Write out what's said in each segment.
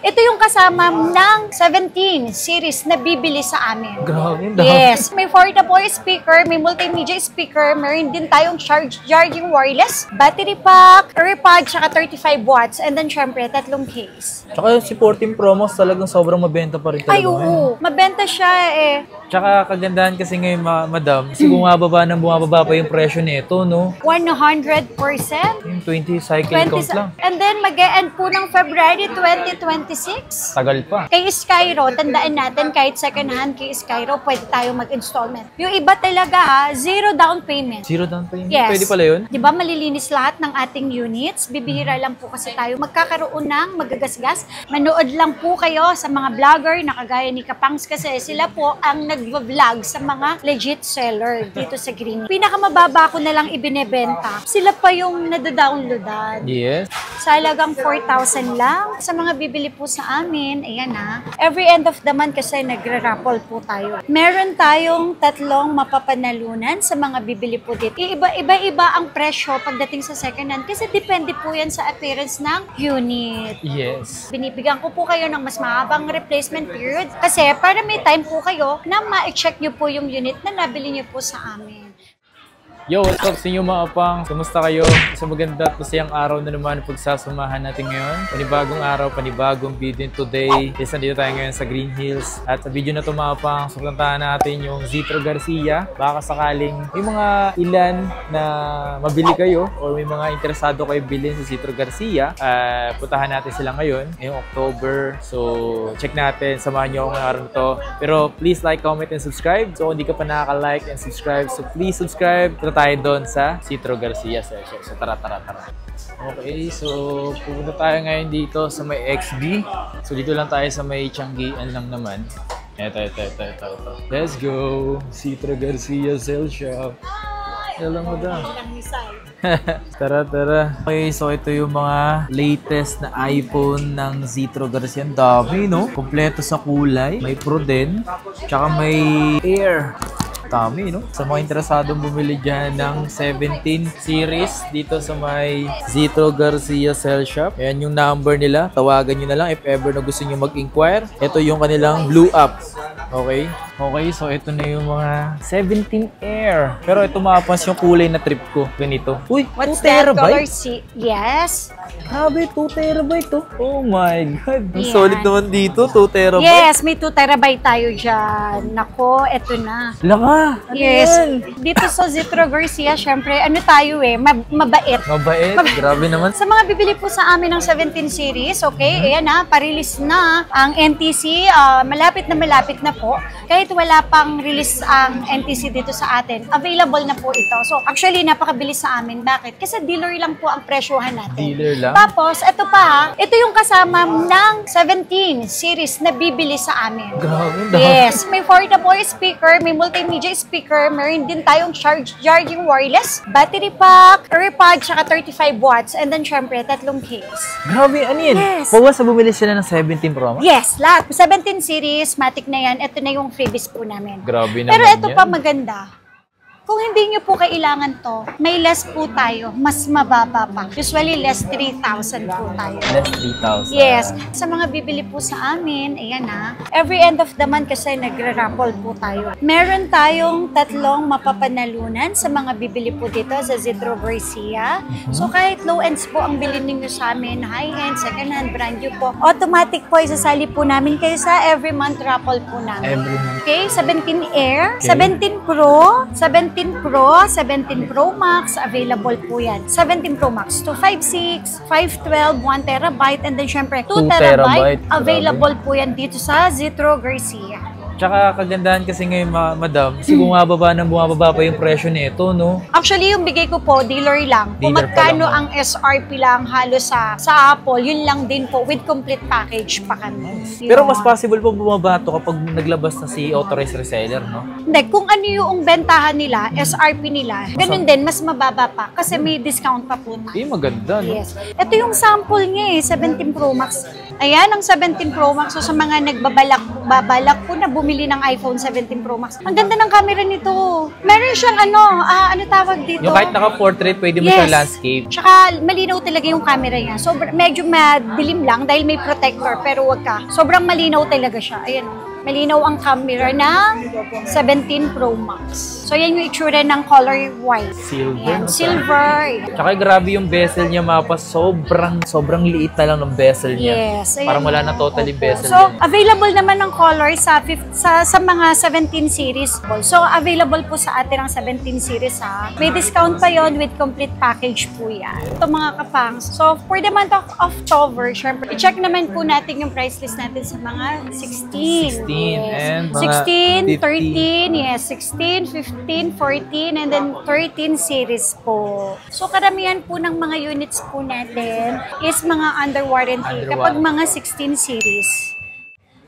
Ito yung kasama ng 17 series na bibili sa amin. Grabe, yes. May 4-way speaker, may multimedia speaker, meron din tayong charging wireless, battery pack, AirPod, tsaka 35 watts, and then syempre, 3 case. Tsaka si 14 Pro Max talagang sobrang mabenta pa rin talaga. Ay, oo. Mabenta siya eh. Tsaka kagandahan kasi ngayon, madam, kasi bumababa pa yung presyo nito, no? 100%. Yung 20 cycle count lang. And then, mag-e-end po ng February 2026. Tagal pa. Kay Skyro, tandaan natin, kahit second hand kay Skyro, pwede tayo mag-installment. Yung iba talaga, zero down payment. Zero down payment? Yes. Pwede pala yun? Di ba malilinis lahat ng ating units? Bibihira lang po kasi tayo magkakaroon ng magagasgas. Manood lang po kayo sa mga vlogger na kagaya ni Kapangs kasi sila po ang nag-vlog sa mga legit seller dito sa Green. Pinakamababa ko na lang ibinebenta. Sila pa yung nadadownloadan. Yes. Sa halagang 4,000 lang. Sa mga bibili po sa amin, ayan na. Every end of the month kasi nagre-raffle po tayo. Meron tayong 3 mapapanalunan sa mga bibili po dito. Iba-iba ang presyo pagdating sa second hand kasi depende po yan sa appearance ng unit. Yes. Binibigyan ko po kayo ng mas mahabang replacement period kasi para may time po kayo na ma-check nyo po yung unit na nabili nyo po sa amin. Yo, what's up sa inyo mga kapang? Kamusta kayo? Sa maganda at masayang araw na naman pagsasamahan natin ngayon. Panibagong araw, panibagong video today. Yes, nandito tayo ngayon sa Green Hills. At sa video na ito mga kapang, sukantahan natin yung Zetro Garcia. Baka sakaling may mga ilan na mabili kayo or may mga interesado kayo bilhin sa Zetro Garcia. Puntahan natin sila ngayon, ngayong October. So, check natin. Samahan nyo ako ngayong araw na to. Pero please like, comment, and subscribe. So, kung hindi ka pa nakaka-like and subscribe, so please subscribe. Tayo doon sa Zetro Garcia session. So tara. Okay, so pupunta tayo ngayon dito sa may XB. So dito lang tayo sa may Tianggian lang naman. Ito. Let's go! Zetro Garcia Cell Shop. Hello mo daw. Tara. Okay, so ito yung mga latest na iPhone ng Zetro Garcia. Ang dami, no? Kompleto sa kulay. May Pro din. Tsaka may Air. Dami, no? Sa mga interesadong bumili dyan ng 17 series dito sa may Zetro Garcia Cell Shop. Ayan yung number nila. Tawagan nyo na lang if ever na gusto nyo mag-inquire. Ito yung kanilang Blue App. Okay, so ito na yung mga 17 Air. Pero ito mapans yung kulay na trip ko. Ganito. Uy, what's 2 terabyte? Yes. Grabe, 2 terabyte to. Oh my God. Ang Yeah. solid naman dito, 2 terabyte. Yes, may 2 terabyte tayo dyan. Nako, eto na. Laka. Ano Yes. yan? Dito sa Zetro Garcia, syempre, ano tayo mabait. Mabait. Grabe naman. Sa mga bibili po sa amin ng 17 series, okay, ayan na, parilis na ang NTC. Malapit na po. Kahit wala pang release ang NTC dito sa atin, available na po ito. So, actually, napakabilis sa amin. Bakit? Kasi dealer lang po ang presyohan natin. Dealer lang? Tapos, ito pa, ito yung kasama ng 17 series na bibili sa amin. Grabe. Yes, may 4-way speaker, may multimedia speaker, meron din tayong charging wireless, battery pack, AirPod, tsaka 35 watts, and then syempre, 3 case. Grabe, ano yan? Yes. Pawas sa bumili sila ng 17 Pro Max? Yes, lahat. 17 series, matic na yan. Ito na yung freebies po namin. Grabe naman Pero ito yan. pa maganda. Kung hindi nyo po kailangan to, may less po tayo, mas mababa pa. Usually, less 3,000 po tayo. Less 3,000. Yes. Sa mga bibili po sa amin, ayan na. Every end of the month kasi nagre-raffle po tayo. Meron tayong 3 mapapanalunan sa mga bibili po dito sa Zetro Garcia. So kahit low ends po ang bilhin niyo sa amin, high-end, second-hand, brand new po, automatic po isasali po namin kayo sa every month raffle po namin. Every month. Okay, 17 Air, Okay. 17 Pro, 17 Pro, 17 Pro Max, available po yan. 17 Pro Max, 256, 512, 1 terabyte, and then syempre 2 terabyte, available po yan dito sa Zetro Garcia. Tsaka kagandahan kasi ngayon, madam, kasi bumababa pa yung presyo nito, no? Actually, yung bigay ko po, dealer lang. Kung Dealer pa magkano lang. ang SRP lang halos sa Apple, yun lang din po, with complete package pa kami. Pero Yun. mas possible po bumaba to kapag naglabas na si authorized reseller, no? Hindi, kung ano yung bentahan nila, SRP nila, ganun din, mas mababa pa. Kasi may discount pa po tayo. Maganda, no? Yes. Ito yung sample niya 17 Pro Max. Ayan, ang 17 Pro Max. So, sa mga nagbabalak po magbabalak po na bumili ng iPhone 17 Pro Max. Ang ganda ng camera nito. Meron siyang ano tawag dito? Yung kahit naka-portrait, pwede mo siyang landscape. Tsaka malinaw talaga yung camera niya. So, medyo madilim lang dahil may protector, pero wag ka. Sobrang malinaw talaga siya. Ayan. Malinaw ang camera ng 17 Pro Max. So, yan yung itsura ng color white. Silver. Ayan, silver. Tsaka grabe yung bezel niya, mapa. Sobrang liit na lang ng bezel niya. Yes. Parang wala na totally bezel So, niya. available naman ng color sa mga 17 series. So, available po sa atin ang 17 series ha. May discount pa yon with complete package po yan. Ito mga kapangs. So, for the month of October, syempre, i-check naman po natin yung price list natin sa mga 16. 16 Yes. and mga 16, 13, yes, 16, 15, 14, and then 13 series po. So, karamihan po ng mga units po natin is mga under warranty kapag mga 16 series.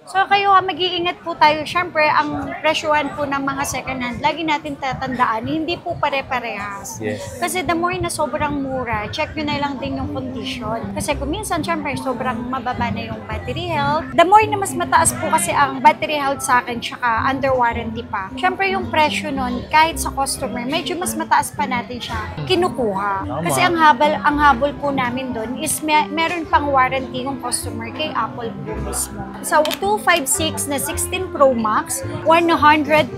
So kayo mag-iingat po tayo. Siyempre, ang presyohan po ng mga second hand, lagi natin tatandaan, hindi po pare-parehas. Yes. Kasi the more na sobrang mura, check nyo na lang din yung condition. Kasi kung minsan, siyempre, sobrang mababa na yung battery health. The more na mas mataas po kasi ang battery health sa akin, tsaka under warranty pa. Siyempre, yung presyo nun, kahit sa customer, medyo mas mataas pa natin siya kinukuha. Tama. Kasi ang habol po namin doon is meron pang warranty yung customer kay Apple po mismo. So, 256 na 16 Pro Max, 100%.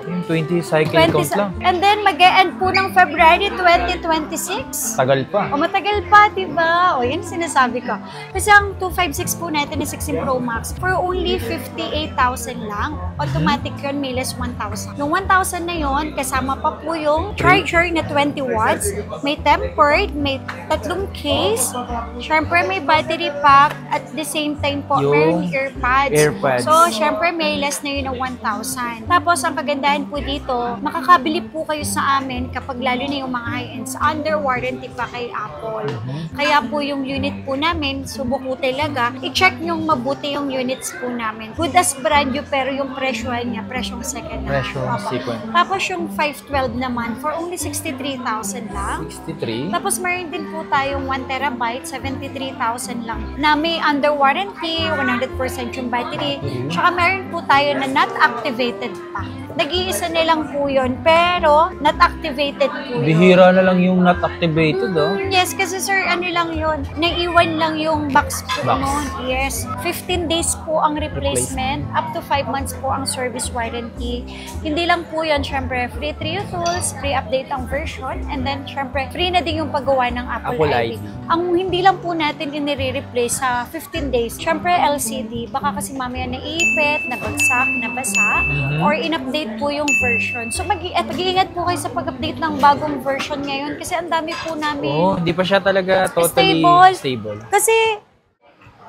Yung 20 cycle count lang. And then, mag-e-end po ng February 2026. Tagal pa. O, matagal pa, diba? O, yun sinasabi ko. Kasi ang 256 po natin na 16 Pro Max, for only 58,000 lang. Automatic yun, may less 1,000. Yung 1,000 na yun, kasama pa po yung charger na 20 watts, may tempered, may 3 case, syempre may battery pack, at the same time po, Yung may earpads. So, syempre may less na yun ng 1,000. Tapos, ang kagandahan po dito, makakabili po kayo sa amin kapag lalo na yung mga high-ends, under warranty pa kay Apple. Kaya po yung unit po namin, subok po talaga, i-check nyo mabuti yung units po namin. Good as brand new, pero yung presyohan niya, presyong second hand. Presyong Opo. sequence. Tapos yung 512 naman, for only 63,000 lang. 63. Tapos mayroon din po tayong 1 terabyte, 73,000 lang, na may under warranty, 100% yung battery. Tsaka meron po tayo na not activated pa. Nag-iisa na lang po yun, pero not activated po yun. Bihira na lang yung not activated, oh. Yes, kasi sir, ano lang yun, naiwan lang yung box po Box. noon. Yes, 15 days po ang replacement, up to 5 months po ang service warranty. Hindi lang po yan, syempre, free 3 tools, free update ang version, and then syempre, free na din yung paggawa ng Apple ID. Ang hindi lang po natin inire-replace sa 15 days, syempre LCD, baka kasi mamaya naipit, nabagsak, nabasa, or in-update po yung version. So mag-iingat po kayo sa pag-update ng bagong version ngayon kasi ang dami po namin. Oh, hindi pa siya talaga totally stable. Kasi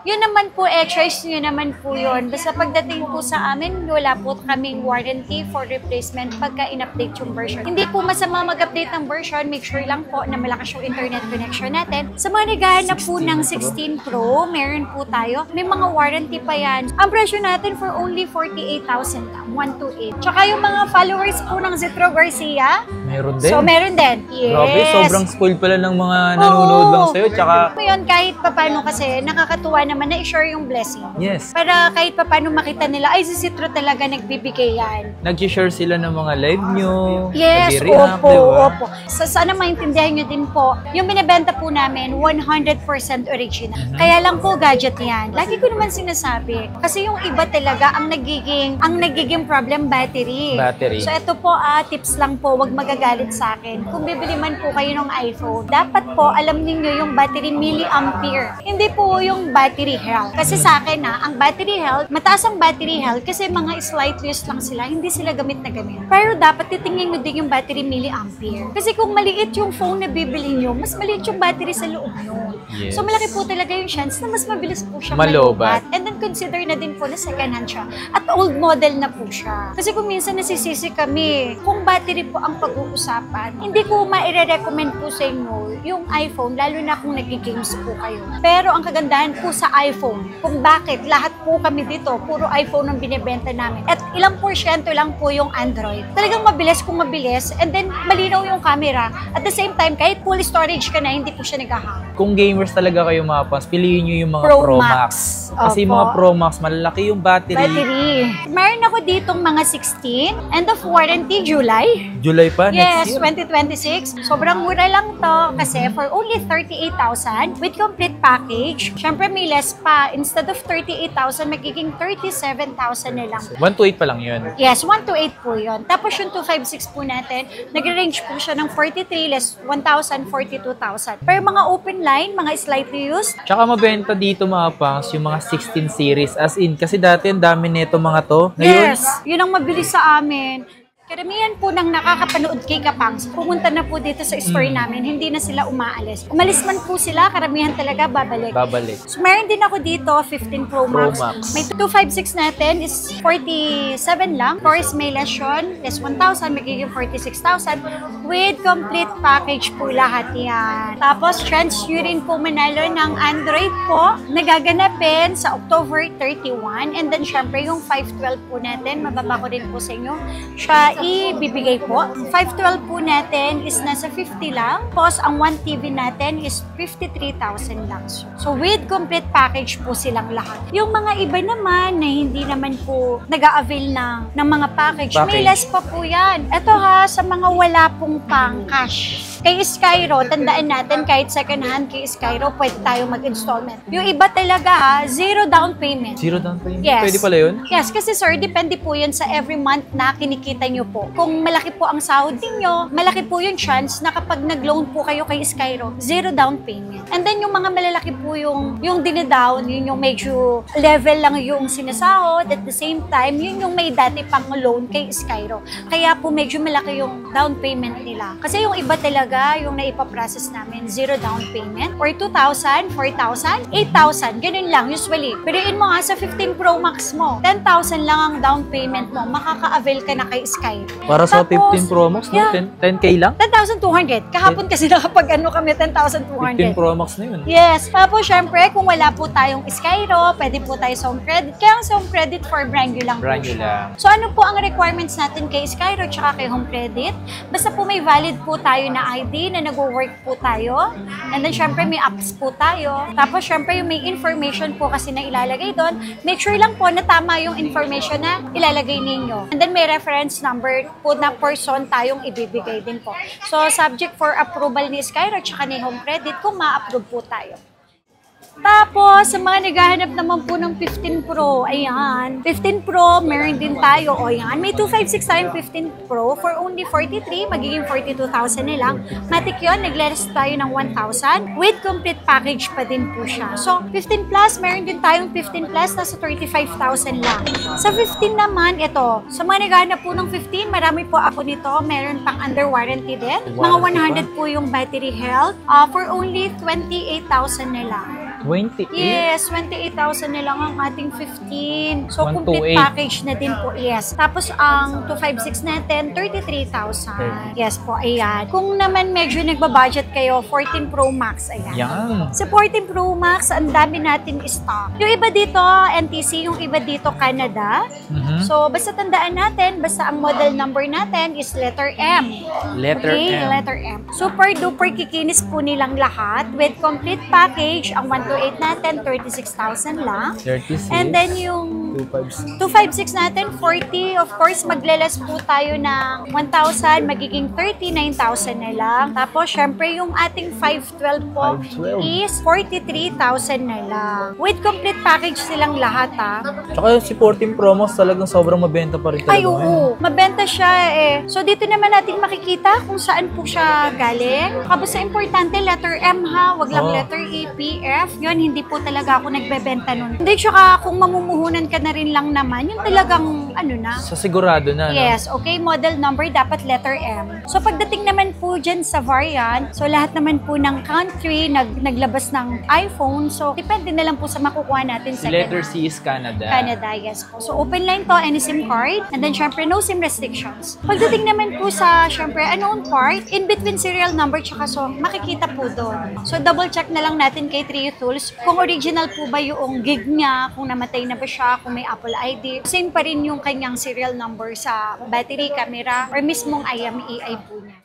yun naman po, choice nyo naman po yun. Basta pagdating po sa amin, wala po kaming warranty for replacement pagka in-update yung version. Hindi po masama mag-update ng version, make sure lang po na malakas yung internet connection natin. Sa mga naghahanap po ng 16 Pro, meron po tayo. May mga warranty pa yan. Ang presyo natin for only 48,000 lang, 128. Tsaka yung mga followers po ng Zetro Garcia, Meron din. so meron din. Yes. Grabe, sobrang spoiled pala ng mga nanonood lang sa'yo. Tsaka, ngayon, kahit papano kasi, nakakatuwa naman na i-share yung blessing. yes, Para kahit papano makita nila, ay si Citro talaga nagbibigay yan. nag-share sila ng mga live nyo. Yes, nag-react, opo, diba? opo. Sana maintindihan nyo din po, yung binibenta po namin, 100% original. Kaya lang po, gadget yan. Lagi ko naman sinasabi. Kasi yung iba talaga, ang nagiging problem, battery. Battery. So ito po, tips lang po, wag magagalit sa akin. Kung bibili man po kayo ng iPhone, dapat po, alam niyo yung battery milliampere. Hindi po yung battery health. Kasi sa akin ang battery health, mataas ang battery health kasi mga slight use lang sila, hindi sila gamit na gamit. Pero dapat titingnan nyo din yung battery milliampere. Kasi kung maliit yung phone na bibili nyo, mas maliit yung battery sa loob nyo. Yes. So malaki po talaga yung chance na mas mabilis po siya Malobat. And then consider na din po na second hand siya. At old model na po siya. Kasi kung minsan nasisisi kami, kung battery po ang pag-uusapan, hindi ko maire-recommend po sa inyo yung iPhone, lalo na kung nag-games po kayo. Pero ang kagandahan po sa iPhone, kung bakit lahat po kami dito, puro iPhone ang binibenta namin. At ilang porsyento lang po yung Android. Talagang mabilis kung mabilis, and then malinaw yung camera. At the same time, kahit full storage ka na, hindi po siya nag-hang. kung gamers talaga kayo mga pans, piliin nyo yung mga Pro Pro Max. Max. Kasi yung Opo. mga Pro Max, malalaki yung battery. Meron ako ditong mga 16. End of warranty, July. July pa, Yes, next year. 2026. Sobrang mura lang to kasi for only 38,000 with complete package. Syempre may less pa. Instead of 38,000, magiging 37,000 na lang. 1 to 8 pa lang yun. Yes, 1 to 8 po yun. Tapos yung 256 po natin, nag-range po siya ng 43 less 1,000, 42,000. Pero mga open line, mga slightly used, Tsaka mabenta dito mga pangs yung mga 16 series. As in, kasi dati ang dami nito mga to. Ngayon, yes, yun ang mabilis sa amin. Karamihan po ng nakakapanood kay Kapangs, pumunta na po dito sa store namin, hindi na sila umaalis. Umalis man po sila, karamihan talaga babalik. babalik. So, meron din ako dito, 15 Pro Max. Pro Max. May 256 natin is 47 lang. Of course, may less yun. Less 1,000, magiging 46,000. With complete package po lahat yan. Tapos, trans-urine po manalo ng Android po. Nagaganapin sa October 31. And then, syempre, yung 512 po natin, mababa ko rin po sa inyo. Siya ibibigay po. 512 po natin is nasa 50 lang. Tapos, ang 1 TV natin is 53,000 lang. So, with complete package po silang lahat. Yung mga iba naman na hindi naman po nag-a-avail ng mga package, may less pa po yan. Ito ha, sa mga wala pong pang cash. Kay Skyro, tandaan natin kahit second hand kay Skyro, pwede tayo mag-installment. Yung iba talaga ha, zero down payment. Zero down payment? Yes. Pwede pala yun? Yes, kasi sir, depende po yun sa every month na kinikita nyo po. Kung malaki po ang sahod ninyo, malaki po yung chance na kapag nag-loan po kayo kay Skyro, zero down payment. And then yung mga malalaki po yung dinidown, yun yung medyo level lang yung sinasahod. At the same time, yun yung may dati pang loan kay Skyro. Kaya po medyo malaki yung down payment nila. Kasi yung iba talaga, yung naipaprocess namin, zero down payment, or 2,000, 4,000, 8,000, ganun lang usually. Pero yun mo nga sa 15 Pro Max mo, 10,000 lang ang down payment mo, makaka-avail ka na kay Skyro. Para sa Tapos, 15 Pro Max, no? yeah. 10K lang? 10,200. Kahapon kasi nakapag-ano kami, 10,200. 15 Pro Max na yun. Yes. Tapos, syempre, kung wala po tayong Skyro, pwede po tayo sa home credit. Kaya ang sa home credit for brand new lang Brand po new siya. lang. So, ano po ang requirements natin kay Skyro tsaka kay home credit? Basta po may valid po tayo na ID na nag-work po tayo. And then, syempre, may apps po tayo. Tapos, syempre, yung may information po kasi na ilalagay doon. Make sure lang po na tama yung information na ilalagay ninyo. And then, may reference number po na person tayong ibibigay din po. So, subject for approval ni Skyro tsaka ni home credit kung ma-approve po tayo. Tapos, sa mga naghahanap naman po ng 15 Pro, ayan. 15 Pro, meron din tayo. O yan, may 256 tayong 15 Pro for only 43, magiging 42,000 na lang. Matic yun, nag-less tayo ng 1,000 with complete package pa din po siya. So, 15 Plus, meron din tayong 15 Plus, nasa 35,000 lang. Sa 15 naman, ito, sa mga naghahanap po ng 15, marami po ako nito. Meron pang under warranty din. Mga 100 po yung battery health for only 28,000 na lang. 28? Yes, 28,000 na lang ang ating 15. So, 1 to complete 8. package na din po. Yes. Tapos, ang 256 natin, 33,000. Yes po, ayan. Kung naman medyo nagbabudget kayo, 14 Pro Max, ayan. Yan. Sa 14 Pro Max, ang dami natin stock. Yung iba dito, NTC, yung iba dito, Canada. So, basta tandaan natin, basta ang model number natin is letter M. Letter Okay, M. letter M. Super duper kikinis po nilang lahat with complete package. Ang 1 to 8 natin, 36,000 lang. 36. And then yung 256. 256 natin, 40. Of course, maglelas po tayo ng 1,000, magiging 39,000 na lang. Tapos, syempre, yung ating 512 po 512. is 43,000 na lang. With complete package silang lahat, ha. Tsaka si 14 Pro Max talagang sobrang mabenta pa rin talaga. Ay, oo. Mabenta siya eh. So, dito naman natin makikita kung saan po siya galing. Basta importante, letter M ha. Wag lang letter E, P, F. Yun, hindi po talaga ako nagbebenta nun. Hindi, tsaka kung mamumuhunan ka na rin lang naman, yung talagang, ano na. Sa sigurado na, no? Yes, okay. Model number, dapat letter M. So, pagdating naman po dyan sa variant, so lahat naman po ng country naglabas ng iPhone. So, depende na lang po sa makukuha natin sa Letter C is Canada. Canada, yes po. So, open line to, any SIM card. And then, syempre, no SIM restrictions. Pagdating naman po sa, syempre, unknown part, in between serial number tsaka song, makikita po doon. So, double check na lang natin kay Trio Tools kung original po ba yung gig niya, kung namatay na ba siya, kung may Apple ID. Same pa rin yung kanyang serial number sa battery, camera, or mismong IMEI po niya.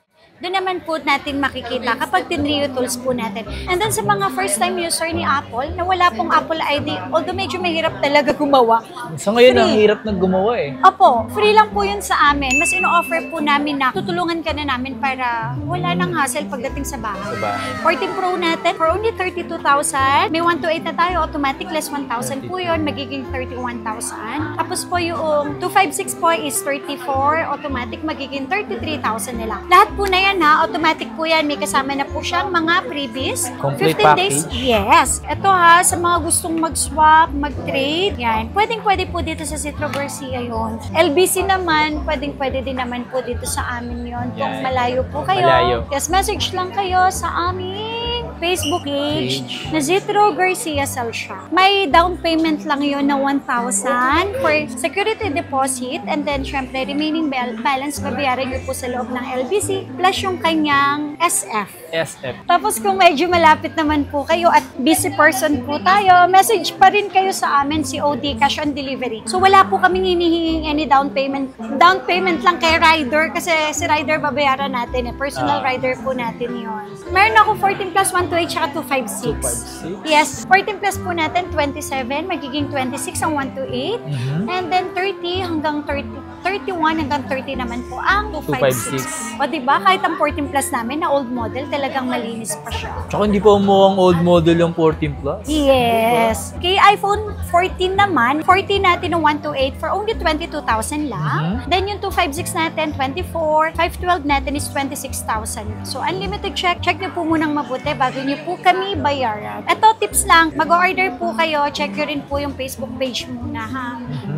doon naman po natin makikita kapag tinrio tools po natin. And then sa mga first time user ni Apple, na wala pong Apple ID, although medyo mahirap talaga gumawa. Sa ngayon, ang Free. hirap na gumawa eh. Opo, free lang po yun sa amin. Mas ino-offer po namin na tutulungan ka na namin para wala nang hassle pagdating sa bahay. Sa bahay. 14 Pro natin, for only 32,000. May 1 to 8 na tayo, automatic less 1,000 po yun, magiging 31,000. Tapos po yung 256 po is 34, automatic magiging 33,000 na lang. Lahat po na yan ha, automatic po yan. May kasama na po siyang mga freebies. Complete 15 days. package? Yes. Ito ha, sa mga gustong mag-swap, mag-trade, yan. Pwede po dito sa Citro Garcia yun. LBC naman, pwede din naman po dito sa amin yun. Kung Yan. malayo po kayo. Malayo. Yes, message lang kayo sa aming Facebook page na Citro Garcia Cell Shop. May down payment lang yun na 1,000 for security deposit, and then syempre remaining balance babayaran nyo po sa loob ng LBC plus yung kanyang SF. SF. Tapos kung medyo malapit naman po kayo at busy person po tayo, message pa rin kayo sa amin, COD, cash on delivery. So wala po kaming hinihinging any down payment. Down payment lang kay rider kasi si rider babayaran natin. Personal rider po natin yon. Meron ako 14 plus 128 tsaka 256. 256? Yes, 14 plus po natin 27, magiging 26 ang 128. And then 30 hanggang 31 hanggang 30 naman po ang 256. O diba, kahit ang 14 plus namin na old model, talagang malinis pa siya. Tsaka hindi pa umukhang old model yung 14 Plus. Yes. Kay iPhone 14 naman, 14 natin ng 128 for only 22,000 lang. Then yung 256 natin, 24. 512 natin is 26,000. So unlimited check. Check nyo po munang mabuti bago nyo po kami bayaran. Ito, tips lang. Mag-order po kayo. Check nyo rin po yung Facebook page muna ha.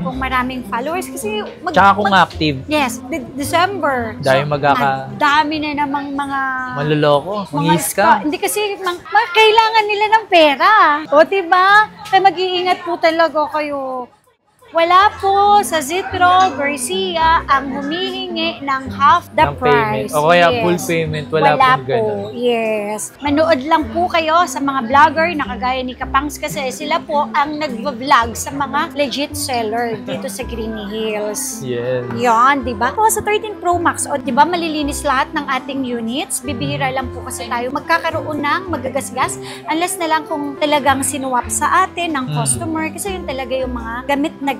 Kung maraming followers. Kasi Tsaka kung active. Yes, December. Dahil dami na namang mga manloloko, mga mangis-scam. Hindi kasi kailangan nila ng pera. O diba? Kaya mag-iingat po talaga kayo. Wala po sa Citro Garcia ang humihingi ng half the Ng price. payment. O kaya Yes. full payment, wala pong po. ganun. Yes. Manood lang po kayo sa mga vlogger na kagaya ni Kapangs kasi sila po ang nag-vlog sa mga legit seller dito sa Green Hills. Yes. Yan, di ba? Po sa 13 Pro Max, o di ba malilinis lahat ng ating units? Bibihira lang po kasi tayo magkakaroon ng magagasgas unless na lang kung talagang sinuwap sa atin ng customer kasi yun talaga yung mga gamit na.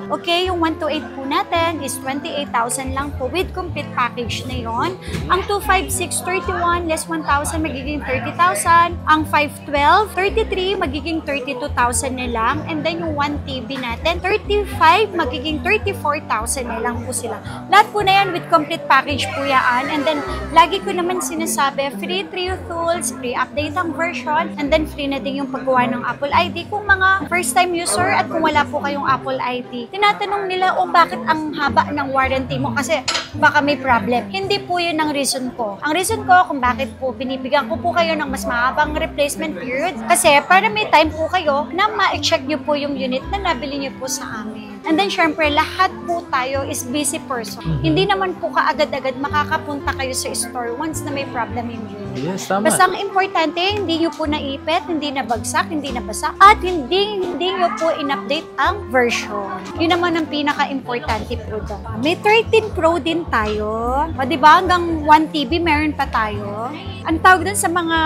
Okay, yung 128 po natin is 28,000 lang po with complete package na yon. Ang 256, 31 less 1,000 magiging 30,000. Ang 512, 33 magiging 32,000 na lang. And then yung 1 TB natin, 35 magiging 34,000 na lang po sila. Lahat po na yan with complete package po yan. And then lagi ko naman sinasabi, free trio tools, free update ang version, and then free na din yung paggawa ng Apple ID. Kung mga first time user at kung wala po kayong Apple ID, tinatanong nila, bakit ang haba ng warranty mo? Kasi baka may problem. Hindi po yun ang reason ko. Ang reason ko kung bakit po binibigyan ko po kayo ng mas mahabang replacement period, kasi para may time po kayo na ma-check nyo po yung unit na nabili nyo po sa amin. And then, syempre, lahat po tayo is busy person. Hindi naman po kaagad-agad makakapunta kayo sa store once na may problem yung unit. Yes, tama. Basta ang importante, hindi nyo po naipit, hindi nabagsak, hindi nabasa, at hindi nyo po in-update ang version. Yun naman ang pinaka-importante po doon. May 13 Pro din tayo. O diba, hanggang 1 TB meron pa tayo. Ang tawag dun sa mga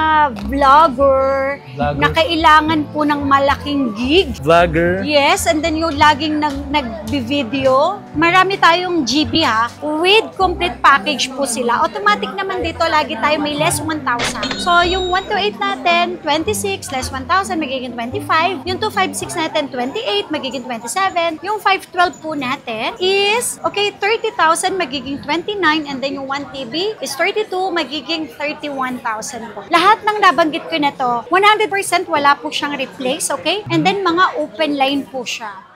vlogger na kailangan po ng malaking gig. Vlogger. Yes, and then yung laging nag-video. Marami tayong GB ha. With complete package po sila. Automatic naman dito, lagi tayo may less 1,000. So, yung 128 natin, 26, less 1,000, magiging 25. Yung 256 natin, 28, magiging 27. Yung 512 po natin is, okay, 30,000, magiging 29. And then yung 1 TB is 32, magiging 31,000 po. Lahat ng nabanggit ko na to, 100% wala po siyang replace, okay? And then mga open line po siya.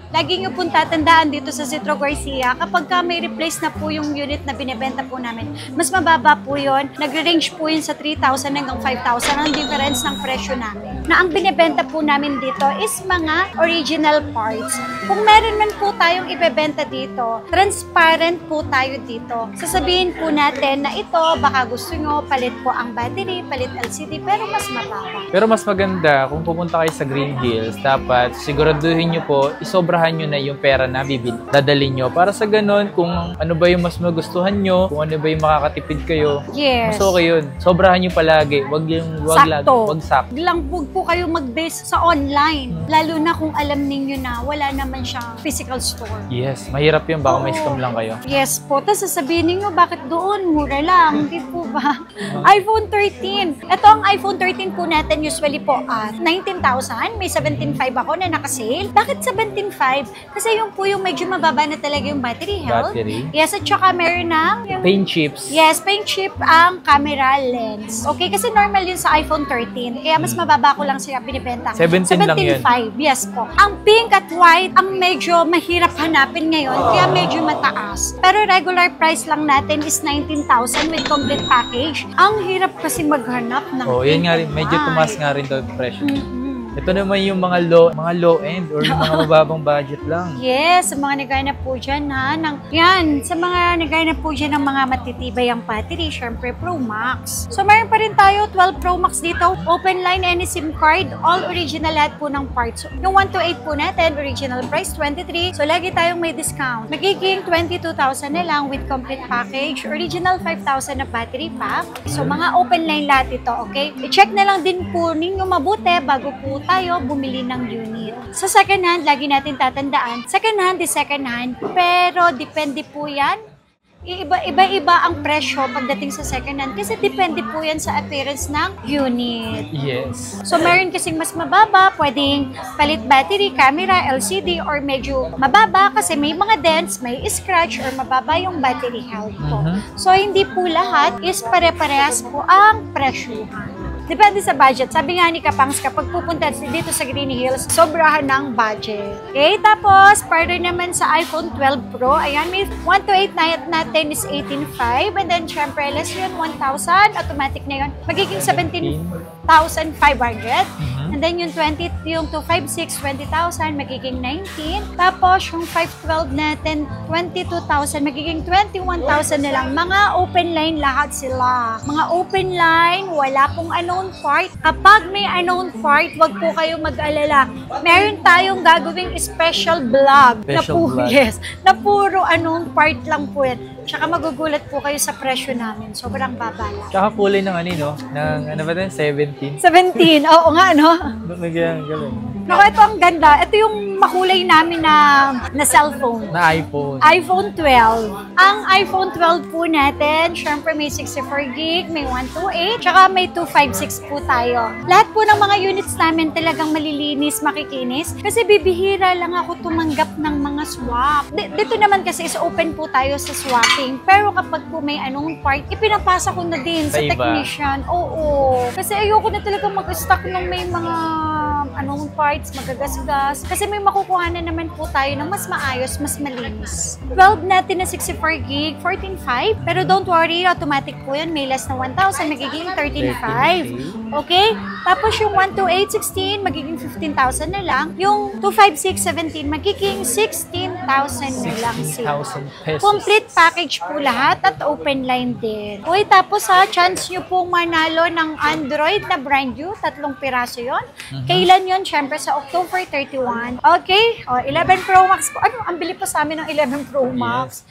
Lagi nyo pong tatandaan dito sa Citro Garcia, kapag ka may replace na po yung unit na binibenta po namin, mas mababa po yun. Nag-range po yun sa 3,000 hanggang 5,000 ang difference ng presyo namin. Na ang binibenta po namin dito is mga original parts. Kung meron man po tayong ibebenta dito, transparent po tayo dito. Sasabihin po natin na ito, baka gusto nyo, palit po ang battery, palit LCD, pero mas mababa. Pero mas maganda, kung pupunta kayo sa Green Hills, dapat siguraduhin nyo po, isobra sobrahan nyo na yung pera na dadalhin nyo. Para sa ganun, kung ano ba yung mas magustuhan nyo, kung ano ba yung makakatipid kayo, Yes. mas okay yun. Sobrahan nyo palagi. Wag Sakto. sakto. Lang po kayo mag-base sa online. Lalo na kung alam ninyo na wala naman siyang physical store. Yes, mahirap yun. Baka may scam lang kayo. Yes po. Tapos sasabihin ninyo, bakit doon? Mura lang. Hindi po ba? iPhone 13. Ito ang iPhone 13 po natin usually po at 19,000. May 17.5 ako na nakasale. Bakit 17.5? Kasi yung po yung medyo mababa na talaga yung battery health. Battery. Yes, at saka meron ng Paint chips. yes, paint chip ang camera lens. Okay, kasi normal yun sa iPhone 13. Kaya mas mababa ko lang siya binibenta. 17 lang yun. 17.5, yes po. Ang pink at white, ang medyo mahirap hanapin ngayon, kaya medyo mataas. Pero regular price lang natin is 19,000 with complete package. Ang hirap kasi maghanap ng Oh, yun pink nga at rin. Medyo tumaas white. nga rin daw yung presyo. Mhm. Ito naman yung mga low end or yung mga mababang budget lang. Yes, sa mga naghahanap po dyan ha. Yan, sa mga naghahanap po dyan ng mga matitibay ang battery, syempre Pro Max. So mayroon pa rin tayo 12 Pro Max dito. Open line, any SIM card, all original lahat po ng parts. So, yung 128 po natin, original price 23. So lagi tayong may discount. Magiging 22,000 na lang with complete package. Original 5,000 na battery pack. So mga open line lahat ito, okay? I-check na lang din po ninyo mabuti bago po tayo bumili ng unit. Sa second hand, lagi natin tatandaan, second hand is second hand, pero depende po yan. Iba-iba ang presyo pagdating sa second hand kasi depende po yan sa appearance ng unit. Yes. So, meron kasing mas mababa, pwedeng palit battery, camera, LCD, or medyo mababa kasi may mga dents, may scratch, or mababa yung battery health po. So, hindi po lahat is pare-parehas po ang presyuhan. Depende sa budget. Sabi nga ni Kapangs, kapag pupunta dito sa Green Hills, sobrahan ng budget. Okay, tapos, partner naman sa iPhone 12 Pro, ayan, may 128 natin is 18.5, and then, syempre, less yun, 1,000, automatic na yun, magiging 17,500. And then, yung 256, 20,000, magiging 19. Tapos, yung 512 natin, 22,000, magiging 21,000 na lang. Mga open line lahat sila. Mga open line, wala pong unknown part. Kapag may unknown part, wag po kayo mag-alala. Meron tayong gagawing special vlog. Special vlog. Yes, na puro unknown part lang po yan. Tsaka magugulat po kayo sa presyo namin. Sobrang baba lang. Tsaka kulay ng ng ano ba ito? 17. 17, oo nga, no? Nagyan, galing. Naku, ito ang ganda. Ito yung makulay namin na cellphone. Na iPhone. iPhone 12. Ang iPhone 12 po natin, syempre may 64 gig, may 128, tsaka may 256 po tayo. Lahat po ng mga units namin talagang malilinis, makikinis. Kasi bibihira lang ako tumanggap ng mga swap. Dito naman kasi is open po tayo sa swapping. Pero kapag po may anong part, ipinapasa ko na din sa Sa iba. technician. Oo. Kasi ayoko na talaga mag-stock ng may mga anong parts, magagasgas. Kasi may makukuha na naman po tayo ng mas maayos, mas malinis. 12 natin na 64 gig, 14.5. Pero don't worry, automatic po yan. May less na 1,000, magiging 13.5. Okay? Tapos yung 128, 16, magiging 15,000 na lang. Yung 256, 17, magiging 16,000 na lang sila. 16,000 pesos. Complete package po lahat at open line din. Okay, tapos chance nyo pong manalo ng Android na brand new. 3 piraso yon. Kailan yon? Siyempre sa October 31. Okay, 11 Pro Max po. Ano, ang bili pa sa amin ng 11 Pro Max.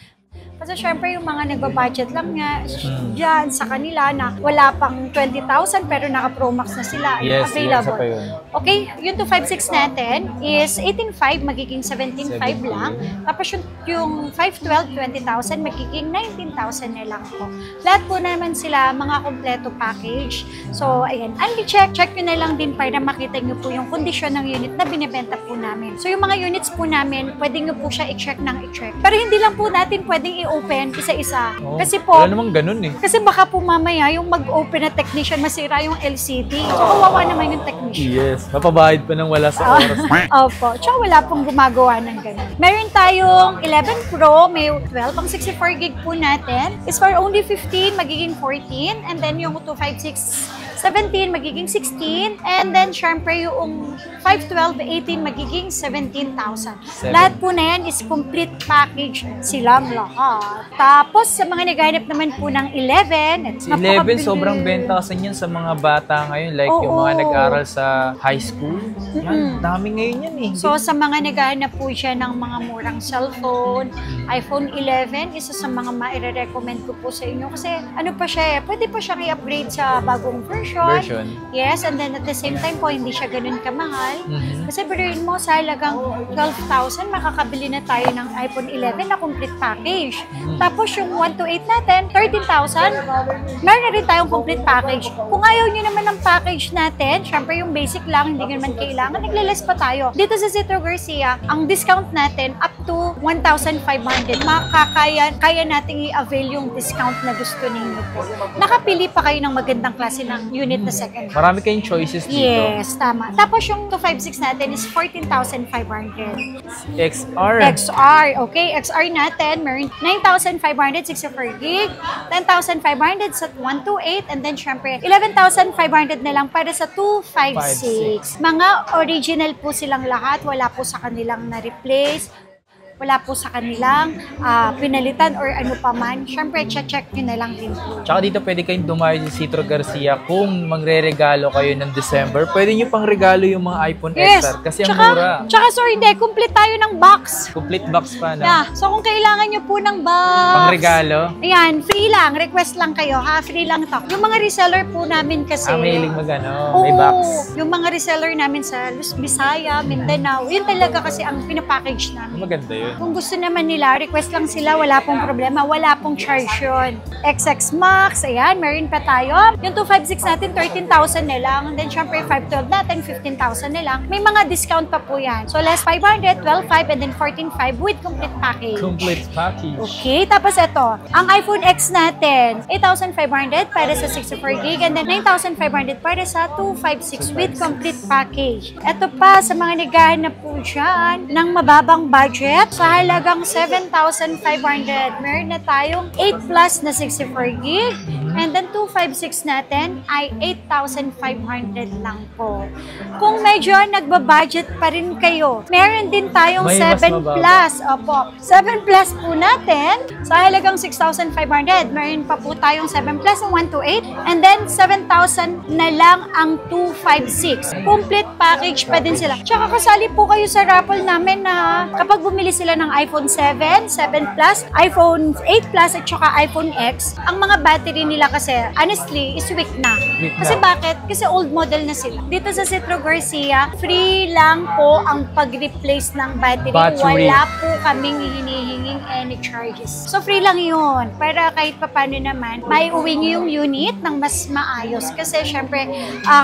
Kasi syempre yung mga nagba-budget lang nga dyan sa kanila na wala pang 20,000 pero naka-Pro Max na sila. Yes, available. isa pa yun. Okay, yung 256 natin is 18.5, magiging 17.5 lang. Tapos yung 512, 20,000, magiging 19,000 na lang po. Lahat po naman sila mga kompleto package. So, ayan, check nyo na lang din para makita nyo po yung kondisyon ng unit na binibenta po namin. So, yung mga units po namin, pwede nyo po siya i-check ng i-check. Pero hindi lang po natin pwedeng i-open isa-isa. Oh, Kasi po, wala namang ganun eh. kasi baka po mamaya yung mag-open na technician masira yung LCD. So, kawawa naman yung technician. Yes, mapabahid pa ng wala sa oras. Opo. Tsaka wala pong gumagawa ng ganun. Meron tayong 11 Pro, may 12. Ang 64 gig po natin is for only 15, magiging 14. And then yung 256, 17 magiging 16, and then syempre yung 5, 12, 18 magiging 17,000. Lahat po na yan is complete package silang lahat. Tapos sa mga naghahanap naman po ng 11, 11, sobrang benta kasi yan sa mga bata ngayon. Like yung mga nag-aral sa high school. Yan, dami ngayon yan eh. So sa mga naghahanap po siya ng mga murang cellphone, iPhone 11, isa sa mga maire-recommend ko po sa inyo. Kasi ano pa siya eh, pwede pa siyang i-upgrade sa bagong version. Yes, and then at the same time po, hindi siya ganun kamahal. Kasi biruin mo, sa halagang 12,000, makakabili na tayo ng iPhone 11 na complete package. Tapos yung 1 to 8 natin, 13,000, meron na rin tayong complete package. Kung ayaw nyo naman ng package natin, syempre yung basic lang, hindi nyo naman kailangan, nagle-less pa tayo. Dito sa Citro Garcia, ang discount natin up to 1,500. Kaya nating i-avail yung discount na gusto ninyo po. Nakapili pa kayo ng magandang klase ng unit na second. Marami kayong choices dito. Yes, tama. Tapos yung 256 natin is 14,500. XR, okay. XR natin, meron 9,500, 64 gig, 10,500 sa 128, and then syempre, 11,500 na lang para sa 256. Mga original po silang lahat, wala po sa kanilang na-replace, wala po sa kanilang pinalitan or ano pa man. Syempre, check nyo na lang din po. Tsaka dito pwede kayong dumayo sa Citro Garcia kung magre-regalo kayo ng December. Pwede nyo pang regalo yung mga iPhone XR kasi ang mura. Tsaka sorry, hindi. Complete tayo ng box. Complete box pa, no? Yeah. So, kung kailangan nyo po ng box. Pang regalo? Ayan, free lang. Request lang kayo, ha? Free lang to. Yung mga reseller po namin kasi. Mahilig mag-ano, may box. Yung mga reseller namin sa Luzon, Visaya, Mindanao, yun talaga kasi ang pinapackage namin. Maganda yun. Kung gusto naman nila, request lang sila, wala pong problema, wala pong charge yun. XX Max, ayan, meron pa tayo. Yung 256 natin, 13,000 na lang. And then, syempre, 512 natin, 15,000 na lang. May mga discount pa po yan. So, less 500, 12,500, and then 14,500 with complete package. Complete package. Okay, tapos ito, ang iPhone X natin, 8,500 para sa 64 gig, and then 9,500 para sa 256 with complete package. Ito pa, sa mga naghahanap po dyan ng mababang budget, sa halagang 7,500. Meron na tayong 8 plus na 64 gig. And then 256 natin ay 8,500 lang po. Kung medyo nagbabudget pa rin kayo, meron din tayong 7 plus. Opo, 7 plus po natin sa halagang 6,500. Meron pa po tayong 7 plus ng 128. And then 7,000 na lang ang 256. Complete package pa din sila. Tsaka kasali po kayo sa raffle namin na kapag bumili sila ng iPhone 7, 7 Plus, iPhone 8 Plus at saka iPhone X, ang mga battery nila kasi, honestly, is weak na. Kasi bakit? Kasi old model na sila. Dito sa Citro Garcia, free lang po ang pag-replace ng battery. Wala po kaming hinihinging any charges. So, free lang yun. Para kahit papano naman, may uwi nyo yung unit ng mas maayos. Kasi, syempre,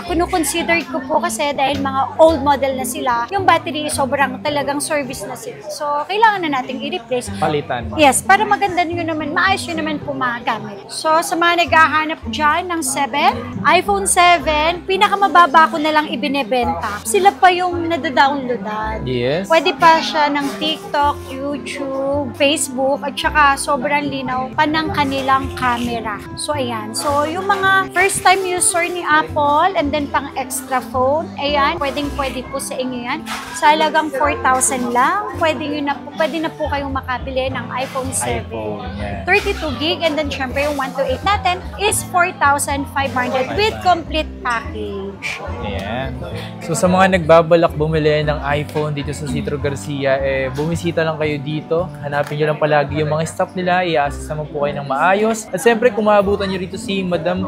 kunu-consider ko po kasi dahil mga old model na sila, yung battery sobrang talagang service na sila. So, kailangan na nating i-replace. Palitan. Yes, para maganda nyo naman, maayos nyo naman po magamit. So, sa mga naghahanap dyan ng 7, iPhone 7, pinakamababa ko na lang ibinebenta. Sila pa yung nadadownloadan. Yes. Pwede pa siya ng TikTok, YouTube, Facebook, at saka sobrang linaw pa ng kanilang camera. So, ayan. So, yung mga first time user ni Apple and then pang extra phone, ayan, pwede po sa inyo yan. Sa halagang 4,000 lang, pwede na po kayong makabili ng iPhone 7. 32 gig, and then syempre yung 1 to 8 natin is 4,500 with complete package. Ayan. So sa mga nagbabalak bumili ng iPhone dito sa Citro Garcia, bumisita lang kayo dito. Hanapin nyo lang palagi yung mga staff nila, i-assist naman po kayo ng maayos. At siyempre kung maabutan nyo rito si Madam,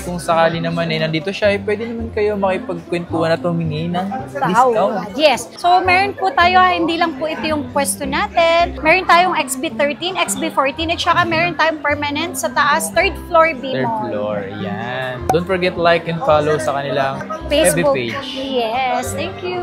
kung sakali naman nandito siya, pwede naman kayo makipagkwentuhan at humingi ng discount. Yes. So meron po tayo, hindi lang po ito yung pwesto natin. Meron tayong XB13, XB14, at saka meron tayong permanent sa taas, third floor B-Mall. Third floor, yan. Don't forget like and follow sa kanilang Facebook FB page. Yes, thank you.